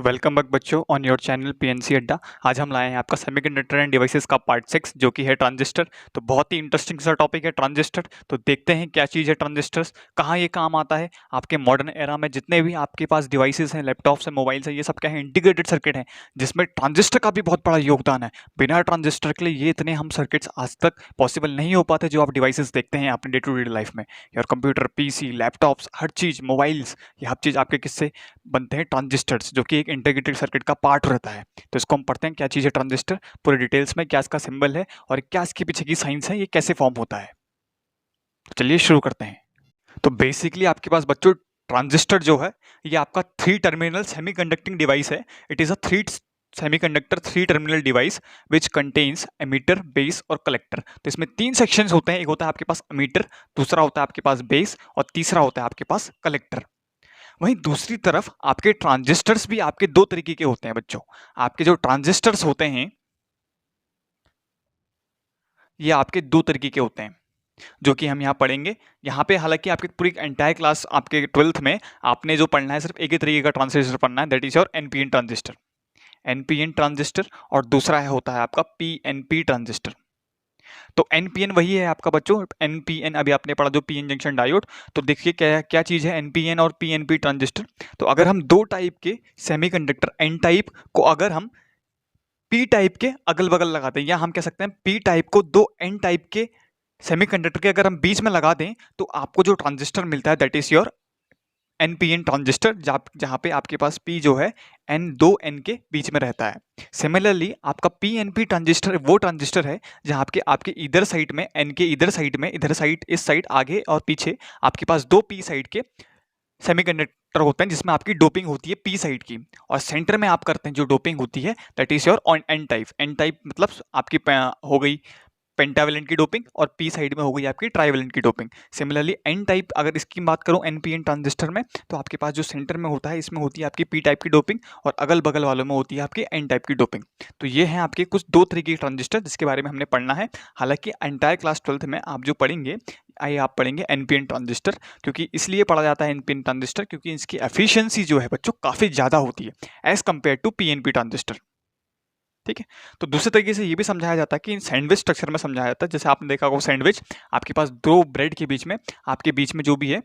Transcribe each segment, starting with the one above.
Welcome back बच्चों on your channel PNC अड्डा। आज हम लाए हैं आपका सेमीकंडक्टर एंड डिवाइसेस का पार्ट 6 जो कि है ट्रांजिस्टर। तो बहुत ही इंटरेस्टिंग सा टॉपिक है ट्रांजिस्टर। तो देखते हैं क्या चीज़ है ट्रांजिस्टर्स, कहाँ ये काम आता है आपके मॉडर्न एरा में। जितने भी आपके पास डिवाइसेस हैं, लैपटॉप्स हैं, मोबाइल्स हैं, ये सब क्या है, इंटीग्रेटेड सर्किट है जिसमें ट्रांजिस्टर का भी बहुत बड़ा योगदान है। बिना ट्रांजिस्टर के लिए ये इतने हम सर्किट्स आज तक पॉसिबल नहीं हो पाते जो आप डिवाइसेस देखते हैं अपने डे टू डे लाइफ में। Your computer, PC, laptops, her cheese, mobiles, ये हर चीज़ आपके किससे बनते हैं? ट्रांजिस्टर्स, जो कि एक इंटीग्रेटेड सर्किट का पार्ट रहता है। तो इसको हम पढ़ते हैं क्या चीज़ है ट्रांजिस्टर पूरे डिटेल्स में, क्या इसका सिंबल है और क्या इसके पीछे की साइंस है, ये कैसे फॉर्म होता है। तो चलिए शुरू करते हैं। तो बेसिकली आपके पास बच्चों ट्रांजिस्टर जो है ये आपका 3 टर्मिनल सेमीकंडक्टिंग डिवाइस है। It is a 3 semiconductor 3 terminal device which contains emitter, base और कलेक्टर। तो इसमें 3 सेक्शंस होते हैं। एक होता है आपके पास एमीटर, दूसरा होता है आपके पास बेस और तीसरा होता है आपके पास कलेक्टर। वहीं दूसरी तरफ आपके ट्रांजिस्टर्स भी आपके दो तरीके के होते हैं बच्चों। आपके जो ट्रांजिस्टर्स होते हैं ये आपके दो तरीके के होते हैं जो कि हम यहाँ पढ़ेंगे। यहाँ पे हालांकि आपकी पूरी एंटायर क्लास आपके 12th में आपने जो पढ़ना है सिर्फ एक ही तरीके का ट्रांजिस्टर पढ़ना है, that is your NPN transistor. NPN transistor और दूसरा है होता है आपका पीएनपी ट्रांजिस्टर। तो एनपीएन वही है आपका बच्चों, एनपीएन अभी आपने पढ़ा जो पीएन जंक्शन डायोड। तो देखिए क्या क्या चीज़ है एनपीएन और पीएनपी ट्रांजिस्टर। तो अगर हम दो टाइप के सेमीकंडक्टर एन टाइप को अगर हम पी टाइप के अगल बगल लगाते हैं, या हम कह सकते हैं पी टाइप को दो एन टाइप के सेमीकंडक्टर के अगर हम बीच में लगा दें तो आपको जो ट्रांजिस्टर मिलता है that is your NPN transistor, जहां पे आपके पास पी जो है एन दो एन के बीच में रहता है। सिमिलरली आपका पीएनपी ट्रांजिस्टर वो ट्रांजिस्टर है जहां आपके आपके इधर साइड में एन के इधर साइड में, इधर साइड इस साइड आगे और पीछे आपके पास दो पी साइड के सेमीकंडक्टर होते हैं जिसमें आपकी डोपिंग होती है पी साइड की, और सेंटर में आप करते हैं जो डोपिंग होती है that is your N type. N type मतलब आपकी हो गई पेंटावेलेंट की डोपिंग और पी साइड में हो गई आपकी ट्राइवेलेंट की डोपिंग। सिमिलरली एन टाइप अगर इसकी बात करूं एनपीएन ट्रांजिस्टर में, तो आपके पास जो सेंटर में होता है इसमें होती है आपकी पी टाइप की डोपिंग और अगल बगल वालों में होती है आपकी एन टाइप की डोपिंग। तो ये हैं आपके कुछ दो तरीके के ट्रांजिस्टर जिसके बारे में हमने पढ़ना है। हालांकि एंटायर क्लास 12th में आप जो पढ़ेंगे आइए आप पढ़ेंगे एनपीएन ट्रांजिस्टर, क्योंकि इसलिए पढ़ा जाता है एनपीएन ट्रांजिस्टर क्योंकि इसकी एफिशिएंसी जो है बच्चों काफ़ी ज़्यादा होती है as compare to PNP transistor. ठीक है। तो दूसरे तरीके से ये भी समझाया जाता है कि सैंडविच स्ट्रक्चर में समझाया जाता है। जैसे आपने देखा होगा सैंडविच, आपके पास दो ब्रेड के बीच में आपके बीच में जो भी है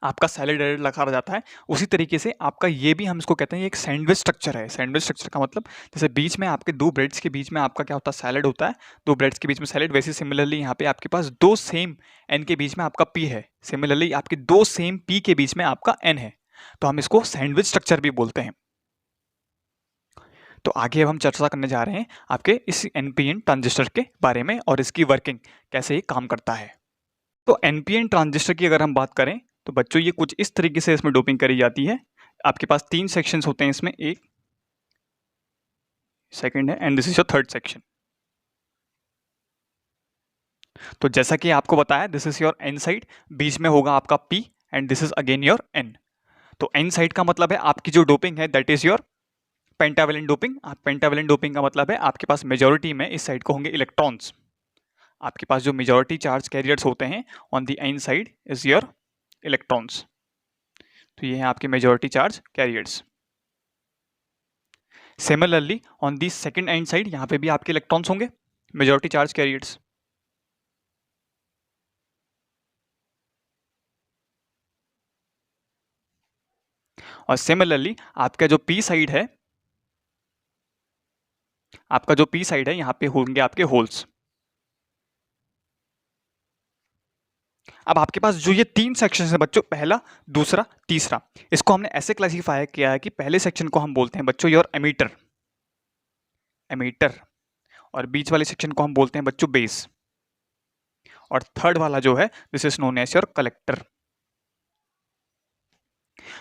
आपका सैलेड एडेड रखा जाता है, उसी तरीके से आपका ये भी हम इसको कहते हैं ये एक सैंडविच स्ट्रक्चर है। सैंडविच स्ट्रक्चर का मतलब जैसे बीच में आपके दो ब्रेड्स के बीच में आपका क्या होता है, सैलेड होता है, दो ब्रेड्स के बीच में सैलेड। वैसे सिमिलरली यहाँ पे आपके पास दो सेम एन के बीच में आपका पी है, सिमिलरली आपके दो सेम पी के बीच में आपका एन है, तो हम इसको सैंडविच स्ट्रक्चर भी बोलते हैं। तो आगे अब हम चर्चा करने जा रहे हैं आपके इस एनपीएन ट्रांजिस्टर के बारे में और इसकी वर्किंग कैसे ये काम करता है। तो एनपीएन ट्रांजिस्टर की अगर हम बात करें तो बच्चों ये कुछ इस तरीके से इसमें डोपिंग करी जाती है। आपके पास 3 सेक्शंस होते हैं इसमें, एक सेकंड है and this is your third section. तो जैसा कि आपको बताया this is your N side, बीच में होगा आपका P and this is again your N. तो एन साइड का मतलब है आपकी जो डोपिंग है that is your pentavalent doping. Pentavalent doping का मतलब है आपके पास मेजोरिटी में इस साइड को होंगे इलेक्ट्रॉन्स। आपके पास जो मेजॉरिटी चार्ज कैरियर्स होते हैं on the N side is your electrons. तो ये हैं आपके majority charge carriers. Similarly on the second end side यहाँ पे भी आपके इलेक्ट्रॉन्स होंगे, मेजॉरिटी चार्ज कैरियर्स। और सिमिलरली आपका जो पी साइड है, आपका जो पी साइड है यहाँ पे होंगे आपके होल्स। अब आपके पास जो ये 3 सेक्शन है बच्चों, पहला, दूसरा, तीसरा, इसको हमने ऐसे क्लासीफाई किया है कि पहले सेक्शन को हम बोलते हैं बच्चों योर एमीटर, एमीटर, और बीच वाले सेक्शन को हम बोलते हैं बच्चों बेस, और थर्ड वाला जो है this is known as your collector.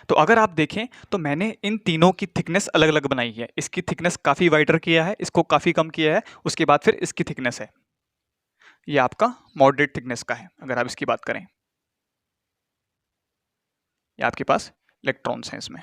तो अगर आप देखें तो मैंने इन तीनों की थिकनेस अलग अलग बनाई है। इसकी थिकनेस काफ़ी वाइडर किया है, इसको काफ़ी कम किया है, उसके बाद फिर इसकी थिकनेस है, ये आपका मॉडरेट थिकनेस का है। अगर आप इसकी बात करें, ये आपके पास इलेक्ट्रॉन्स हैं इसमें।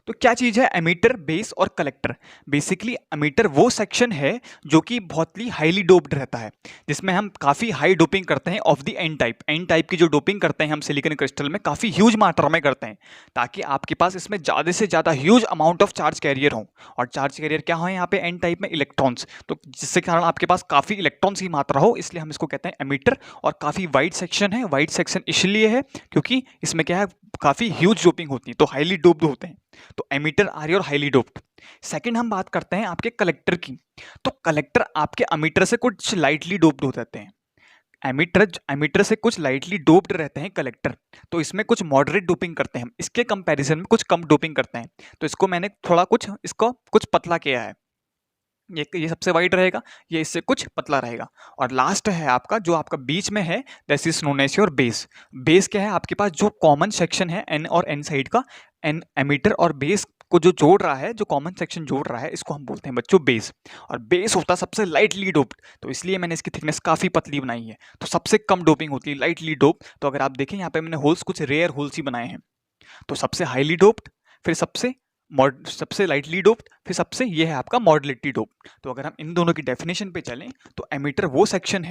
तो क्या चीज़ है एमीटर, बेस और कलेक्टर? बेसिकली एमीटर वो सेक्शन है जो कि बहुत ही हाईली डोप्ड रहता है, जिसमें हम काफ़ी हाई डोपिंग करते हैं of the N type. N type की जो डोपिंग करते हैं हम सिलिकॉन क्रिस्टल में काफ़ी ह्यूज मात्रा में करते हैं, ताकि आपके पास इसमें ज़्यादा से ज़्यादा huge amount of charge carrier हो। और चार्ज कैरियर क्या हो यहाँ पे एन टाइप में? इलेक्ट्रॉन्स। तो जिससे कारण आपके पास काफ़ी इलेक्ट्रॉन्स की मात्रा हो, इसलिए हम इसको कहते हैं एमीटर। और काफ़ी वाइड सेक्शन है। वाइड सेक्शन इसलिए है क्योंकि इसमें क्या है, काफ़ी ह्यूज डोपिंग होती है, तो हाईली डोप्ड होते हैं। तो एमीटर आ रही है और हाईली डोप्ड। सेकंड हम बात करते हैं आपके कलेक्टर की। तो कलेक्टर आपके एमीटर से कुछ लाइटली डोप्ड हो जाते हैं। एमीटर से कुछ लाइटली डोप्ड रहते हैं कलेक्टर। तो इसमें कुछ मॉडरेट डोपिंग करते हैं हम, इसके कंपैरिजन में कुछ कम डोपिंग करते हैं। तो इसको मैंने थोड़ा इसको कुछ पतला किया है। ये सबसे वाइड रहेगा, ये इससे कुछ पतला रहेगा। और लास्ट है आपका जो आपका बीच में है, that is known as your base. Base क्या है? आपके पास जो कॉमन सेक्शन है एन और एन साइड का, एन एमीटर और बेस को जो जोड़ रहा है, जो कॉमन सेक्शन जोड़ रहा है, इसको हम बोलते हैं बच्चों बेस। और बेस होता है सबसे लाइटली डोप्ड, तो इसलिए मैंने इसकी थिकनेस काफ़ी पतली बनाई है। तो सबसे कम डोपिंग होती है लाइटली डोप। तो अगर आप देखें यहाँ पे मैंने होल्स कुछ रेयर होल्स ही बनाए हैं। तो सबसे हाईली डोप्ड, फिर सबसे लाइटली डोप्ड, फिर सबसे ये है आपका मॉडरेटली डोप्ड। तो अगर हम इन दोनों की डेफिनेशन पे चलें तो एमीटर वो सेक्शन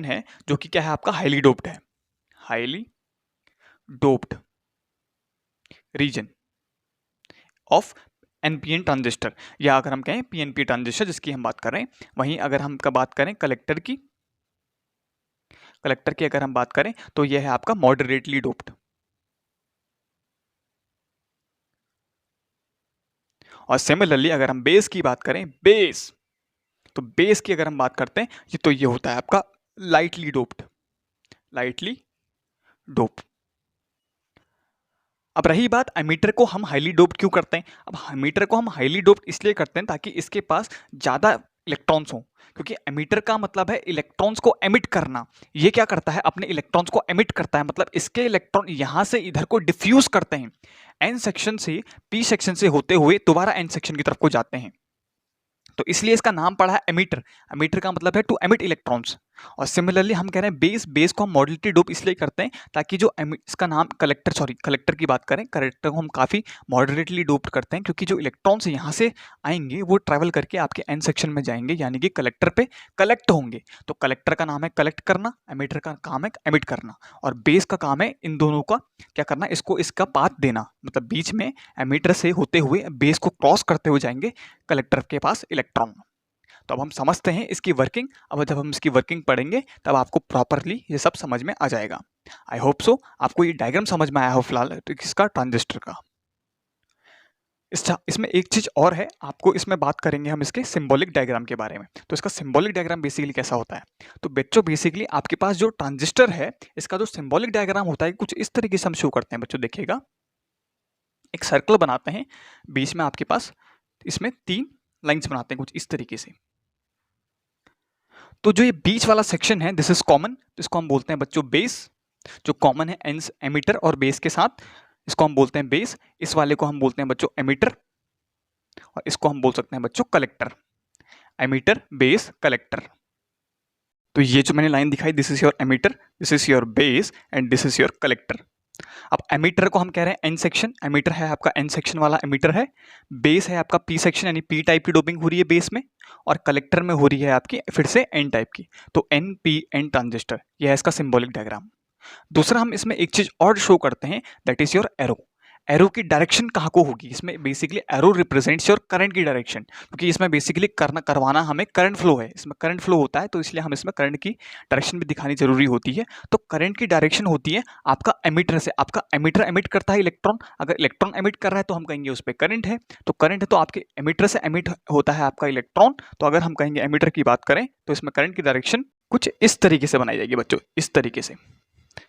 है जो कि क्या है आपका हाईली डोप्ड है। Highly doped region of NPN transistor, या अगर हम कहें पीएनपी ट्रांजिस्टर जिसकी हम बात कर रहे हैं। वहीं अगर हम बात करें कलेक्टर की अगर हम बात करें तो यह है आपका मॉडरेटली डोप्ड। और सिमिलरली अगर हम बेस की बात करें, तो बेस की अगर हम बात करते हैं तो ये होता है आपका लाइटली डोप्ड। अब रही बात एमीटर को हम हाईली डोप्ड क्यों करते हैं? अब एमीटर को हम हाईली डोप्ड इसलिए करते हैं ताकि इसके पास ज़्यादा इलेक्ट्रॉन्स हों, क्योंकि एमीटर का मतलब है इलेक्ट्रॉन्स को एमिट करना। ये क्या करता है? अपने इलेक्ट्रॉन्स को एमिट करता है, मतलब इसके इलेक्ट्रॉन यहाँ से इधर को डिफ्यूज करते हैं, एन सेक्शन से पी सेक्शन से होते हुए दोबारा एन सेक्शन की तरफ को जाते हैं। तो इसलिए इसका नाम पड़ा है एमीटर। एमीटर का मतलब है टू एमिट इलेक्ट्रॉन्स। और सिमिलरली हम कह रहे हैं बेस को हम मॉडरेटली डोप इसलिए करते हैं ताकि जो इसका नाम कलेक्टर की बात करें, कलेक्टर को हम काफ़ी मॉडरेटली डोप करते हैं, क्योंकि जो इलेक्ट्रॉन्स यहाँ से आएंगे वो ट्रैवल करके आपके एन सेक्शन में जाएंगे, यानी कि कलेक्टर पे कलेक्ट होंगे। तो कलेक्टर का नाम है कलेक्ट करना, एमीटर का काम है एमिट करना, और बेस का काम है इन दोनों का क्या करना, इसको इसका पाथ देना। मतलब बीच में एमीटर से होते हुए बेस को क्रॉस करते हुए जाएंगे कलेक्टर के पास इलेक्ट्रॉन। तो अब हम समझते हैं इसकी वर्किंग। अब जब हम इसकी वर्किंग पढ़ेंगे तब आपको प्रॉपरली ये सब समझ में आ जाएगा। आई होप सो आपको ये डायग्राम समझ में आया हो फिलहाल तो इसका ट्रांजिस्टर का। इसमें एक चीज और है, आपको इसमें बात करेंगे हम इसके सिंबॉलिक डायग्राम के बारे में। तो इसका सिंबॉलिक डायग्राम बेसिकली कैसा होता है? तो बच्चों बेसिकली आपके पास जो ट्रांजिस्टर है, इसका जो सिंबॉलिक डायग्राम होता है कुछ इस तरीके से हम शो करते हैं। बच्चों देखिएगा, एक सर्कल बनाते हैं, बीच में आपके पास इसमें 3 लाइंस बनाते हैं कुछ इस तरीके से। तो जो ये बीच वाला सेक्शन है दिस इज कॉमन, इसको हम बोलते हैं बच्चों बेस। जो कॉमन है एमीटर और बेस के साथ, इसको हम बोलते हैं बेस। इस वाले को हम बोलते हैं बच्चों एमीटर, और इसको हम बोल सकते हैं बच्चों कलेक्टर। Ammeter, base, collector. तो ये जो मैंने लाइन दिखाई, this is your emitter, this is your base and this is your collector. अब एमीटर को हम कह रहे हैं एन सेक्शन, एमीटर है आपका एन सेक्शन वाला एमीटर है। बेस है आपका पी सेक्शन, यानी पी टाइप की डोपिंग हो रही है बेस में, और कलेक्टर में हो रही है आपकी फिर से एन टाइप की। तो एन पी एन ट्रांजिस्टर, यह है इसका सिंबॉलिक डायग्राम। दूसरा हम इसमें एक चीज और शो करते हैं, that is your arrow. Arrow की डायरेक्शन कहाँ को होगी? इसमें basically arrow represents your current की डायरेक्शन, क्योंकि इसमें बेसिकली करवाना हमें करंट फ्लो है, इसमें करंट फ्लो होता है, तो इसलिए हम इसमें करंट की डायरेक्शन भी दिखानी जरूरी होती है। तो करंट की डायरेक्शन होती है आपका एमीटर से। आपका एमीटर एमिट करता है इलेक्ट्रॉन, अगर इलेक्ट्रॉन एमिट कर रहा है तो हम कहेंगे उस पर करंट है। तो करंट है तो आपके एमीटर से एमिट होता है आपका इलेक्ट्रॉन। तो अगर हम कहेंगे एमीटर की बात करें तो इसमें करंट की डायरेक्शन कुछ इस तरीके से बनाई जाएगी बच्चों, इस तरीके से।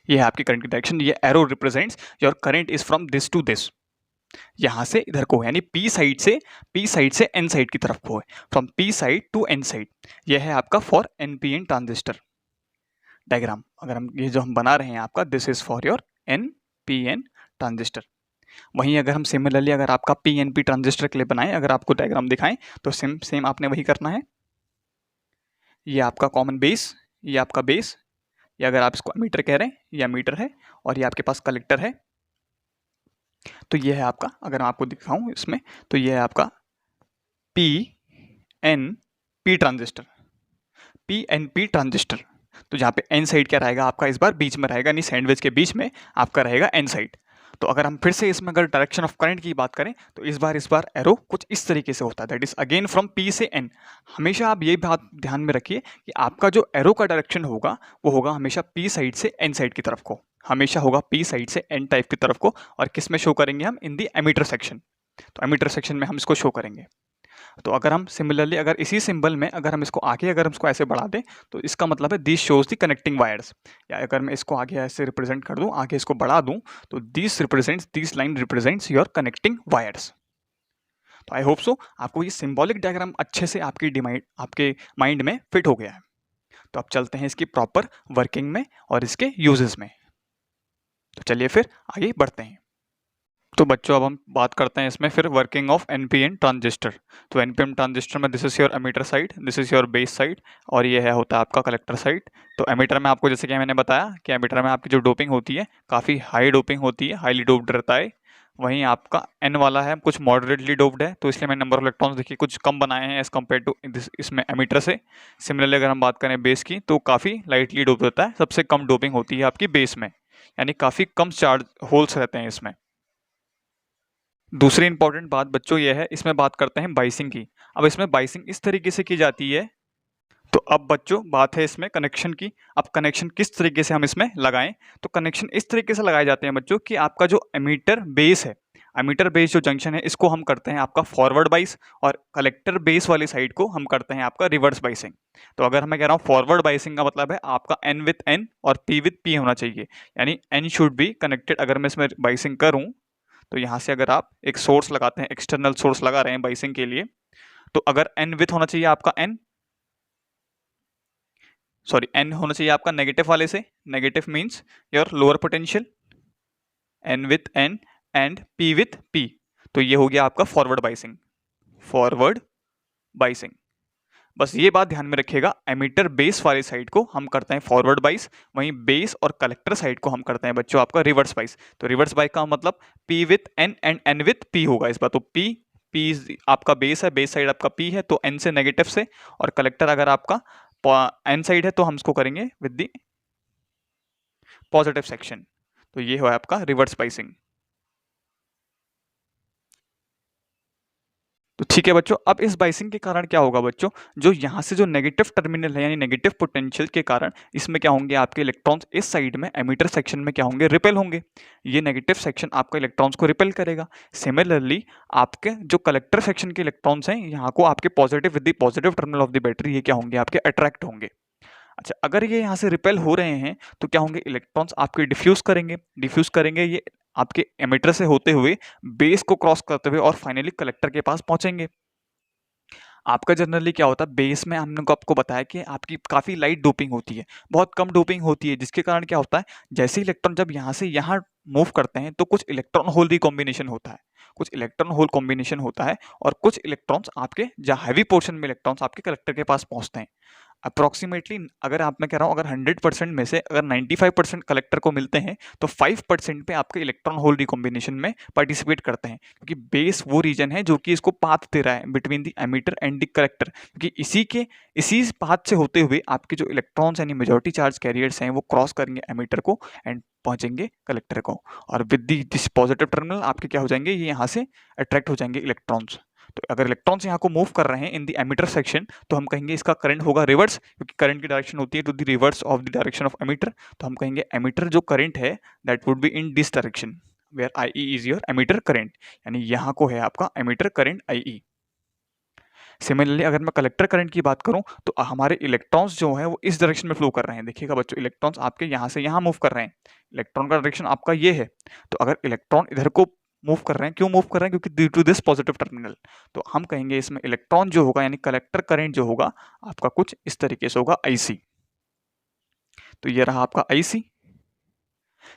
ये है आपकी करंट की डायरेक्शन। ये arrow represents your current is from this to this, यहां से इधर को, यानी पी साइड से एन साइड की तरफ को है, from P side to N side. यह है आपका फॉर एनपीएन ट्रांजिस्टर डायग्राम। अगर हम ये जो हम बना रहे हैं आपका, this is for your NPN transistor. वहीं अगर हम सिमिलरली अगर आपका पीएनपी ट्रांजिस्टर के लिए बनाएं, अगर आपको डायग्राम दिखाएं तो सेम आपने वही करना है। ये आपका कॉमन बेस, ये आपका बेस, या अगर आप इसको मीटर कह रहे हैं, या मीटर है, और ये आपके पास कलेक्टर है। तो ये है आपका, अगर मैं आपको दिखाऊं इसमें, तो ये है आपका PNP ट्रांजिस्टर, PNP ट्रांजिस्टर। तो जहाँ पे एन साइड क्या रहेगा आपका, इस बार बीच में रहेगा, यानी सैंडविच के बीच में आपका रहेगा एन साइड। तो अगर हम फिर से इसमें अगर डायरेक्शन ऑफ करंट की बात करें तो इस बार एरो कुछ इस तरीके से होता है, that is again from P से N। हमेशा आप ये बात ध्यान में रखिए कि आपका जो एरो का डायरेक्शन होगा वो होगा हमेशा P साइड से N साइड की तरफ को, हमेशा होगा P साइड से N टाइप की तरफ को। और किस में शो करेंगे हम, इन दी एमीटर सेक्शन। तो एमीटर सेक्शन में हम इसको शो करेंगे। तो अगर हम सिमिलरली अगर इसी सिंबल में अगर हम इसको आगे अगर हम इसको ऐसे बढ़ा दें तो इसका मतलब है this shows the connecting wires. या अगर मैं इसको आगे ऐसे रिप्रेजेंट कर दूं, आगे इसको बढ़ा दूं, तो this line represents your connecting wires. तो आई होप सो आपको ये सिंबॉलिक डायग्राम अच्छे से आपके माइंड में फिट हो गया है। तो अब चलते हैं इसकी प्रॉपर वर्किंग में और इसके यूजेस में। तो चलिए फिर आगे बढ़ते हैं। तो बच्चों अब हम बात करते हैं इसमें फिर वर्किंग ऑफ एनपीएन ट्रांजिस्टर। तो एनपीएन ट्रांजिस्टर में this is your emitter side, this is your base side, और ये है होता है आपका कलेक्टर साइड। तो एमीटर में आपको जैसे कि मैंने बताया कि एमीटर में आपकी जो डोपिंग होती है काफ़ी हाई डोपिंग होती है, हाईली डोप्ड रहता है। वहीं आपका एन वाला है कुछ मॉडरेटली डोप्ड है, तो इसलिए मैंने नंबर ऑफ इलेक्ट्रॉन्स देखिए कुछ कम बनाए हैं एज कम्पेयर टू इसमें एमीटर से। सिमिलरली अगर हम बात करें बेस की तो काफ़ी लाइटली डोप रहता है, सबसे कम डोपिंग होती है आपकी बेस में, यानी काफ़ी कम चार्ज होल्स रहते हैं इसमें। दूसरी इंपॉर्टेंट बात बच्चों ये है, इसमें बात करते हैं बाइसिंग की। अब इसमें बाइसिंग इस तरीके से की जाती है। तो अब बच्चों बात है इसमें कनेक्शन की। अब कनेक्शन किस तरीके से हम इसमें लगाएं, तो कनेक्शन इस तरीके से लगाए जाते हैं बच्चों कि आपका जो एमीटर बेस है, एमीटर बेस जो जंक्शन है, इसको हम करते हैं आपका फॉरवर्ड बाइस, और कलेक्टर बेस वाली साइड को हम करते हैं आपका रिवर्स बाइसिंग। तो अगर मैं कह रहा हूँ फॉरवर्ड बाइसिंग का मतलब है आपका एन विथ एन और पी विथ पी होना चाहिए, यानी एन शुड बी कनेक्टेड। अगर मैं इसमें बाइसिंग करूँ तो यहाँ से अगर आप एक सोर्स लगाते हैं, एक्सटर्नल सोर्स लगा रहे हैं बाइसिंग के लिए, तो अगर एन विथ होना चाहिए आपका एन होना चाहिए आपका नेगेटिव वाले से, negative means your lower potential, N with N and P with P. तो ये हो गया आपका फॉरवर्ड बाइसिंग, फॉरवर्ड बाइसिंग। बस ये बात ध्यान में रखिएगा, एमीटर बेस वाली साइड को हम करते हैं फॉरवर्ड बाइस, वहीं बेस और कलेक्टर साइड को हम करते हैं बच्चों आपका रिवर्स बाइस। तो रिवर्स बाइस का मतलब P with N and N with P होगा इस बार। तो P आपका बेस है, बेस साइड आपका P है तो N से नेगेटिव से, और कलेक्टर अगर आपका N साइड है तो हम इसको करेंगे विद द पॉजिटिव सेक्शन। तो ये है आपका रिवर्स बाइसिंग। तो ठीक है बच्चों, अब इस बाइसिंग के कारण क्या होगा बच्चों, जो यहाँ से जो नेगेटिव टर्मिनल है यानी नेगेटिव पोटेंशियल के कारण इसमें क्या होंगे आपके इलेक्ट्रॉन्स इस साइड में एमीटर सेक्शन में क्या होंगे, रिपेल होंगे। ये नेगेटिव सेक्शन आपका इलेक्ट्रॉन्स को रिपेल करेगा। सिमिलरली आपके जो कलेक्टर सेक्शन के इलेक्ट्रॉन्स हैं यहाँ को आपके positive with the positive terminal of the battery ये क्या होंगे आपके अट्रैक्ट होंगे। अच्छा, अगर ये यहाँ से रिपेल हो रहे हैं तो क्या होंगे, इलेक्ट्रॉन्स आपके डिफ्यूज करेंगे ये आपके एमिटर से होते हुए बेस को क्रॉस करते हुए और फाइनली कलेक्टर के पास पहुंचेंगे। आपका जनरली क्या होता है, बेस में हमने आपको बताया कि आपकी काफ़ी लाइट डोपिंग होती है, बहुत कम डोपिंग होती है, जिसके कारण क्या होता है जैसे इलेक्ट्रॉन जब यहाँ से यहाँ मूव करते हैं तो कुछ इलेक्ट्रॉन होल रिकॉम्बिनेशन होता है, कुछ इलेक्ट्रॉन होल कॉम्बिनेशन होता है, और कुछ इलेक्ट्रॉन्स आपके जहाँ हैवी पोर्शन में इलेक्ट्रॉन्स आपके कलेक्टर के पास पहुँचते हैं। अप्रोक्सीमेटली अगर आप, मैं कह रहा हूँ अगर 100% में से अगर 95% कलेक्टर को मिलते हैं तो 5% पे आपके इलेक्ट्रॉन होल रिकॉम्बिनेशन में पार्टिसिपेट करते हैं, क्योंकि बेस वो रीजन है जो कि इसको पाथ दे रहा है between the emitter and the collector, क्योंकि इसी पाथ से होते हुए आपके जो इलेक्ट्रॉन्स यानी मेजॉरिटी चार्ज कैरियर्स हैं वो क्रॉस करेंगे एमीटर को एंड पहुंचेंगे कलेक्टर को, और विद दिस पॉजिटिव टर्मिनल आपके क्या हो जाएंगे, ये यहाँ से अट्रैक्ट हो जाएंगे इलेक्ट्रॉन्स। तो अगर इलेक्ट्रॉन्स यहाँ को मूव कर रहे हैं इन द एमीटर सेक्शन तो हम कहेंगे इसका करंट होगा रिवर्स, क्योंकि करंट की डायरेक्शन होती है to the reverse of the direction of emitter. तो हम कहेंगे एमीटर जो करंट है that would be in this direction where IE is your emitter current, यानी यहाँ को है आपका एमीटर करंट IE। सिमिलरली अगर मैं कलेक्टर करंट की बात करूं तो हमारे इलेक्ट्रॉन्स जो है वो इस डायरेक्शन में फ्लो कर रहे हैं। देखिएगा बच्चों, इलेक्ट्रॉन्स आपके यहाँ से यहाँ मूव कर रहे हैं, इलेक्ट्रॉन का डायरेक्शन आपका ये है, तो अगर इलेक्ट्रॉन इधर को मूव कर रहे हैं, क्यों मूव कर रहे हैं, क्योंकि due to this positive terminal, तो हम कहेंगे इसमें इलेक्ट्रॉन जो होगा यानी कलेक्टर करंट जो होगा आपका कुछ इस तरीके से होगा IC। तो ये रहा आपका IC।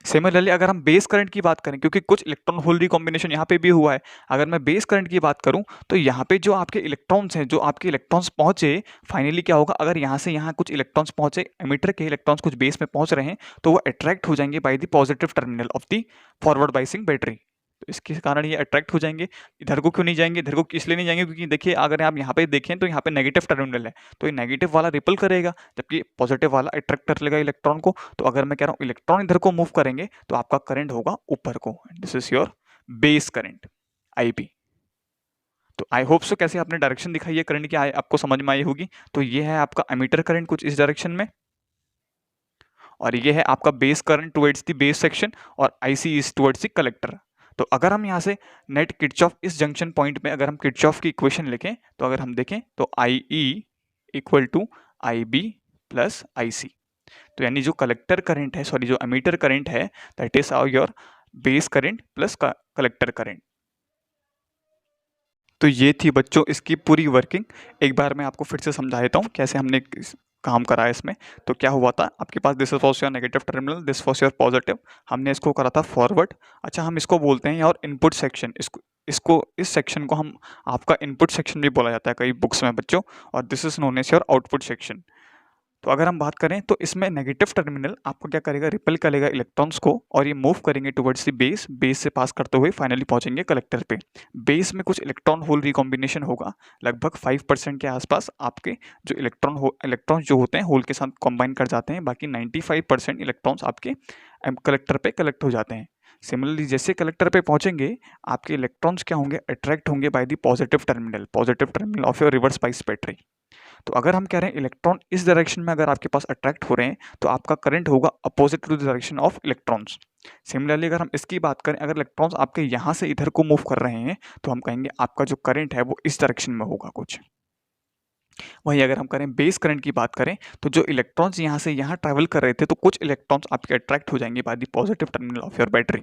सिमिलरली अगर हम बेस करंट की बात करें, क्योंकि कुछ इलेक्ट्रॉन होल रिकॉम्बिनेशन यहाँ पे भी हुआ है, अगर मैं बेस करंट की बात करूँ तो यहाँ पे जो आपके इलेक्ट्रॉन्स हैं, जो आपके इलेक्ट्रॉन्स पहुंचे, फाइनली क्या होगा, अगर यहाँ से यहाँ कुछ इलेक्ट्रॉन्स पहुंचे, एमिटर के इलेक्ट्रॉन्स कुछ बेस में पहुंच रहे हैं तो वो अट्रैक्ट हो जाएंगे by the positive terminal of the forward biasing battery. तो इसके कारण ये अट्रैक्ट हो जाएंगे। इधर को क्यों नहीं जाएंगे, इधर को इसलिए नहीं जाएंगे क्योंकि देखिए अगर आप यहाँ पे देखें तो यहाँ पे नेगेटिव टर्मिनल है, तो ये नेगेटिव वाला रिपल करेगा जबकि पॉजिटिव वाला अट्रैक्ट कर लेगा इलेक्ट्रॉन को। तो अगर मैं कह रहा हूँ इलेक्ट्रॉन इधर को मूव करेंगे तो आपका करंट होगा ऊपर को। This is your base current IP. तो आई होप सो कैसे आपने डायरेक्शन दिखाई है करंट की आपको समझ में आई होगी। तो ये है आपका एमीटर करंट कुछ इस डायरेक्शन में, और ये है आपका base current towards the base section, और IC is towards the collector. तो अगर हम यहाँ से नेट किरचॉफ इस जंक्शन पॉइंट में अगर हम किरचॉफ की इक्वेशन लिखें तो अगर हम देखें तो I E equal to I B plus I C. तो यानी जो कलेक्टर करंट है, सॉरी जो एमीटर करंट है, that is your base current plus collector current. तो ये थी बच्चों इसकी पूरी वर्किंग। एक बार मैं आपको फिर से समझा देता हूँ कैसे हमने काम करा है इसमें। तो क्या हुआ था, आपके पास this was your negative terminal, this was your positive, हमने इसको करा था फॉरवर्ड। अच्छा, हम इसको बोलते हैं और इनपुट सेक्शन, इसको इस सेक्शन को हम आपका इनपुट सेक्शन भी बोला जाता है कई बुक्स में बच्चों, और this is known as your output section. तो अगर हम बात करें तो इसमें नेगेटिव टर्मिनल आपको क्या करेगा, रिपेल करेगा इलेक्ट्रॉन्स को, और ये मूव करेंगे टुवर्ड्स द बेस, बेस से पास करते हुए फाइनली पहुंचेंगे कलेक्टर पे। बेस में कुछ इलेक्ट्रॉन होल रिकॉम्बिनेशन होगा, लगभग 5% के आसपास आपके जो इलेक्ट्रॉन जो होते हैं होल के साथ कॉम्बाइन कर जाते हैं, बाकी 95% इलेक्ट्रॉन्स आपके कलेक्टर पे कलेक्ट हो जाते हैं। सिमिलरली जैसे कलेक्टर पे पहुंचेंगे आपके इलेक्ट्रॉन्स क्या होंगे, अट्रैक्ट होंगे by the positive terminal of your reverse bias battery. तो अगर हम कह रहे हैं इलेक्ट्रॉन इस डायरेक्शन में अगर आपके पास अट्रैक्ट हो रहे हैं तो आपका करंट होगा opposite to the direction of electrons. Similarly अगर हम इसकी बात करें, अगर इलेक्ट्रॉन्स आपके यहाँ से इधर को मूव कर रहे हैं तो हम कहेंगे आपका जो करंट है वो इस डायरेक्शन में होगा कुछ। वहीं अगर हम करें बेस करंट की बात करें तो जो इलेक्ट्रॉन्स यहाँ से यहाँ ट्रैवल कर रहे थे तो कुछ इलेक्ट्रॉन्स आपके अट्रैक्ट हो जाएंगे by the positive terminal of your battery.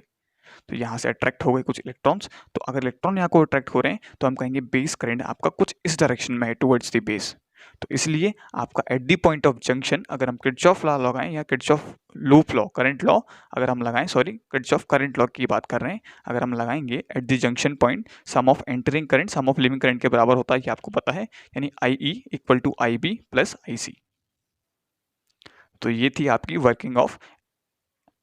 तो यहाँ से अट्रैक्ट हो गए कुछ इलेक्ट्रॉन्स, तो अगर इलेक्ट्रॉन यहाँ को अट्रैक्ट हो रहे हैं तो हम कहेंगे बेस करंट आपका कुछ इस डायरेक्शन में है टुवर्ड्स द बेस। तो इसलिए आपका at the point of junction अगर हम किरचॉफ लॉ लगाएं या Kirchhoff loop law current law अगर हम लगाएं, सॉरी किरचॉफ करंट लॉ की बात कर रहे हैं, अगर हम लगाएंगे at the junction point sum of entering current sum of leaving current के बराबर होता है, ये आपको पता है, यानी I E equal to I B plus I C. तो ये थी आपकी working of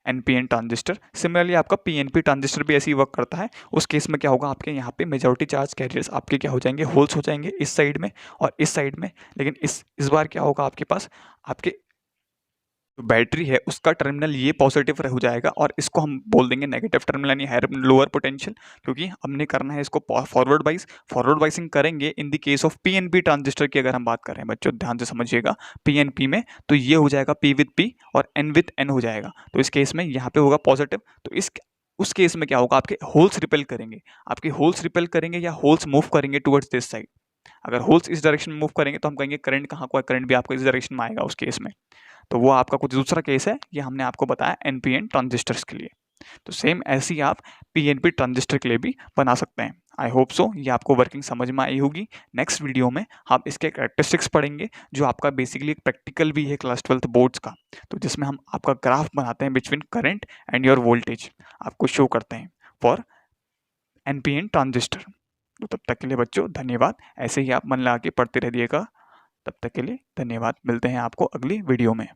NPN transistor. Similarly आपका पीएनपी ट्रांजिस्टर भी ऐसे ही वर्क करता है। उस केस में क्या होगा, आपके यहाँ पे मेजॉरिटी चार्ज कैरियर्स आपके क्या हो जाएंगे, होल्स हो जाएंगे इस साइड में और इस साइड में। लेकिन इस बार क्या होगा, आपके पास आपके जो बैटरी है उसका टर्मिनल ये पॉजिटिव हो जाएगा और इसको हम बोल देंगे नेगेटिव टर्मिनल यानी हायर लोअर पोटेंशियल, क्योंकि हमने करना है इसको फॉरवर्ड बाइसिंग करेंगे in the case of PNP transistor की अगर हम बात करें बच्चों ध्यान से समझिएगा। पीएनपी में तो ये हो जाएगा पी विद पी और एन विद एन हो जाएगा, तो इस केस में यहाँ पे होगा पॉजिटिव। तो उस केस में क्या होगा, आपके होल्स रिपेल करेंगे या होल्स मूव करेंगे टुवर्ड्स दिस साइड। अगर होल्स इस डायरेक्शन में मूव करेंगे तो हम कहेंगे करंट कहाँ को है, करंट भी आपको इस डायरेक्शन में आएगा उस केस में। तो वो आपका कुछ दूसरा केस है, ये हमने आपको बताया एनपीएन ट्रांजिस्टर्स के लिए। तो सेम ऐसे ही आप पीएनपी ट्रांजिस्टर के लिए भी बना सकते हैं। आई होप सो ये आपको वर्किंग समझ में आई होगी। नेक्स्ट वीडियो में हम इसके कैरेक्टरिस्टिक्स पढ़ेंगे, जो आपका बेसिकली एक प्रैक्टिकल भी है क्लास 12th बोर्ड्स का, तो जिसमें हम आपका ग्राफ बनाते हैं between current and your voltage, आपको शो करते हैं फॉर एनपीएन ट्रांजिस्टर। तो तब तक के लिए बच्चों धन्यवाद, ऐसे ही आप मन लगा के पढ़ते रहिएगा। तब तक के लिए धन्यवाद, मिलते हैं आपको अगली वीडियो में।